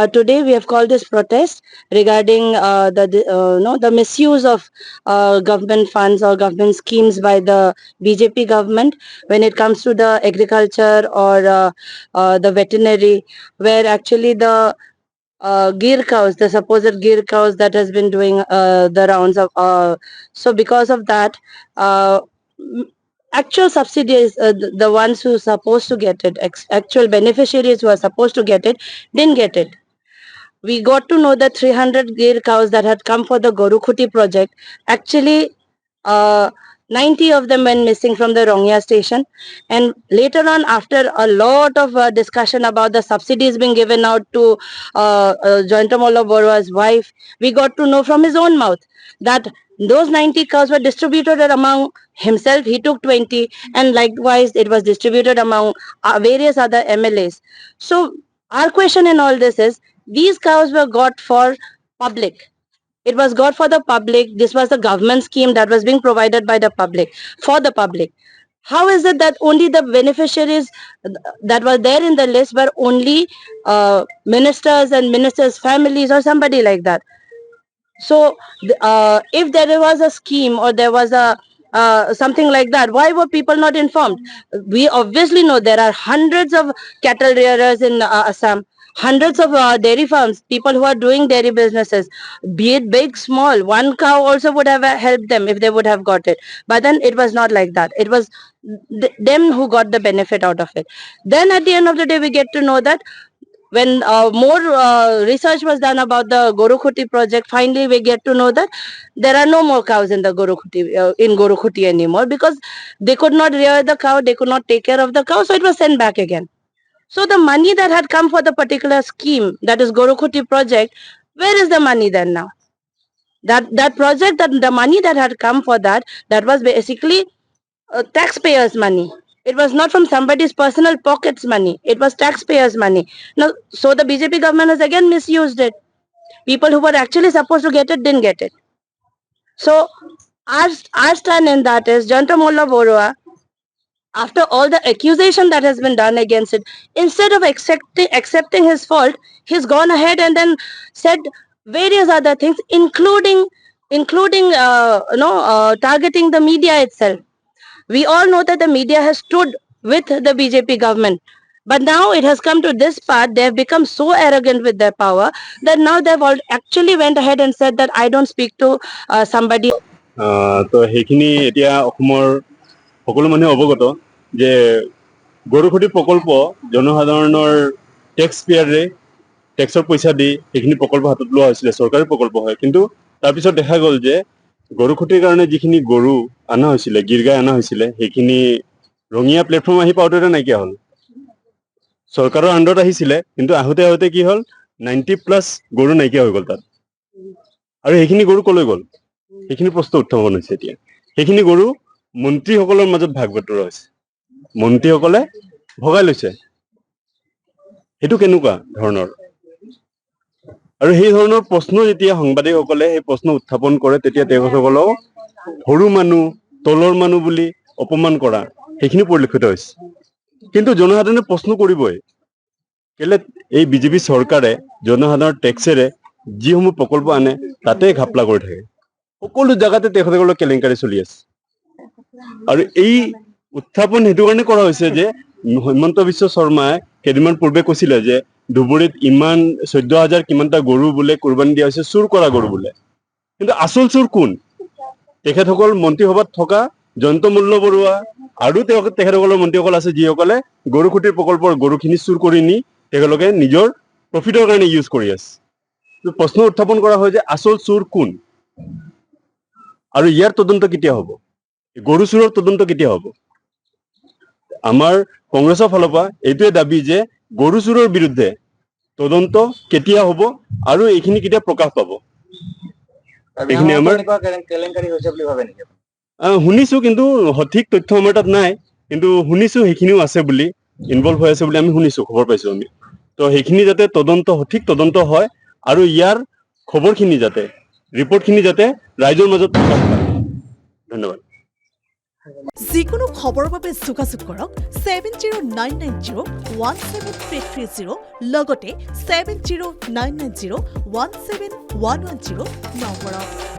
Today we have called this protest regarding the misuse of government funds or government schemes by the BJP government when it comes to the agriculture or the veterinary, where actually the Gir cows, the supposed Gir cows that has been doing the rounds of. So because of that, m- actual subsidies, the ones who are supposed to get it, actual beneficiaries who are supposed to get it, didn't get it. We got to know that 300 Gir cows that had come for the Gorukhuti project, actually uh, 90 of them went missing from the Rongya station. And later on, after a lot of discussion about the subsidies being given out to Jointamola Borua's wife, we got to know from his own mouth that those 90 cows were distributed among himself. He took 20, and likewise it was distributed among various other MLAs. So our question in all this is, these cows were got for public. It was got for the public. This was the government scheme that was being provided by the public, for the public. How is it that only the beneficiaries that were there in the list were only ministers and ministers' families or somebody like that? So, if there was a scheme or there was a something like that, why were people not informed? We obviously know there are hundreds of cattle rearers in Assam, hundreds of dairy farms, people who are doing dairy businesses, be it big, small. One cow also would have helped them if they would have got it. But then it was not like that. It was them who got the benefit out of it. Then at the end of the day, we get to know that when more research was done about the Gorukhuti project, finally we get to know that there are no more cows in the Gorukhuti anymore, because they could not rear the cow, they could not take care of the cow, so it was sent back again. So the money that had come for the particular scheme, that is Gorukhuti project, where is the money then now? That project, that the money that had come for that, that was basically taxpayers' money. It was not from somebody's personal pockets money. It was taxpayers' money. Now, so the BJP government has again misused it. People who were actually supposed to get it didn't get it. So our stand in that is, Janta Molla Borua, after all the accusation that has been done against it, instead of accepting his fault, he's gone ahead and then said various other things, including targeting the media itself. We all know that the media has stood with the BJP government. But now it has come to this part, they have become so arrogant with their power that now they've all actually went ahead and said that I don't speak to somebody. তো সেইখিনি এতিয়া অসমৰ সকলো মানুহে অৱগত যে গৰুখুটি প্ৰকল্প জনসাধাৰণৰ টেক্স পেয়াৰে টেক্সৰ পইচা দি সেইখিনি প্ৰকল্প হাতত লোৱা হৈছিলে, চৰকাৰী প্ৰকল্প হয়। কিন্তু তাৰপিছত দেখা গ'ল যে গৰুখুটিৰ কাৰণে যিখিনি গৰু অনা হৈছিলে, গিৰ গাই অনা হৈছিলে, সেইখিনি ৰঙিয়া প্লেটফৰ্ম আহি পাওঁতে নাইকিয়া হ'ল। চৰকাৰৰ আণ্ডাৰত আহিছিলে, কিন্তু আহোঁতে আহোঁতে কি হ'ল, 90+ গৰু নাইকিয়া হৈ গ'ল তাত। আৰু সেইখিনি গৰু কলৈ গ'ল, সেইখিনি প্ৰশ্ন উত্থাপন হৈছে এতিয়া। সেইখিনি গৰু মন্ত্ৰীসকলৰ মাজত ভাগ বতৰা হৈছে, মন্ত্ৰীসকলে ভগাই লৈছে। সেইটো কেনেকুৱা ধৰণৰ? আৰু সেই ধৰণৰ প্ৰশ্ন যেতিয়া সাংবাদিকসকলে সেই প্ৰশ্ন উত্থাপন কৰে, তেতিয়া তেখেতসকলক সৰু মানুহ, তলৰ মানুহ বুলি অপমান কৰা, সেইখিনি পৰিলক্ষিত হৈছে। কিন্তু জনসাধাৰণে প্ৰশ্ন কৰিবই, কেলে এই বিজেপি চৰকাৰে জনসাধাৰণৰ টেক্সেৰে যিসমূহ প্ৰকল্প আনে তাতে ঘাপলা কৰি থাকে। সকলো জেগাতে তেখেতসকলৰ কেলেংকাৰী চলি আছে। আৰু এই উত্থাপন সেইটো কাৰণে কৰা হৈছে যে হিমন্ত বিশ্ব শৰ্মাই কেইদিনমান পূৰ্বে কৈছিলে যে ধুবুৰীত ইমান 14,000 কিমানটা গৰু বোলে কোৰবানী দিয়া হৈছে, চুৰ কৰা গৰু বোলে। কিন্তু আচল চুৰ কোন? তেখেতসকল মন্ত্ৰীসভাত থকা জয়ন্ত মল্ল বৰুৱা আৰু তেখেতসকলৰ মন্ত্ৰীসকল আছে, যিসকলে গৰুখুটিৰ প্ৰকল্পৰ গৰুখিনি চুৰ কৰি নি তেখেতলোকে নিজৰ প্ৰফিটৰ কাৰণে ইউজ কৰি আছে। প্ৰশ্ন উত্থাপন কৰা হয় যে আচল চুৰ কোন আৰু ইয়াৰ তদন্ত কেতিয়া হ'ব? গৰু চুৰৰ তদন্ত কেতিয়া হ'ব? আমাৰ কংগ্ৰেছৰ ফালৰ পৰা এইটোৱে দাবী যে গৰু চুৰৰ বিৰুদ্ধে তদন্ত কেতিয়া হ'ব আৰু এইখিনি কেতিয়া প্ৰকাশ পাব। এইখিনি আমাৰ শুনিছো, কিন্তু সঠিক তথ্য আমাৰ তাত নাই। কিন্তু শুনিছো সেইখিনিও আছে বুলি, ইনভলভ হৈ আছে বুলি আমি শুনিছো, খবৰ পাইছো আমি। তো সেইখিনি যাতে তদন্ত, সঠিক তদন্ত হয় আৰু ইয়াৰ খবৰখিনি যাতে, ৰিপৰ্টখিনি যাতে ৰাইজৰ মাজত প্ৰকাশ পায়। ধন্যবাদ। যিকোনো খবৰৰ বাবে যোগাযোগ কৰক 7099017330 লগতে 7099017110 নম্বৰত।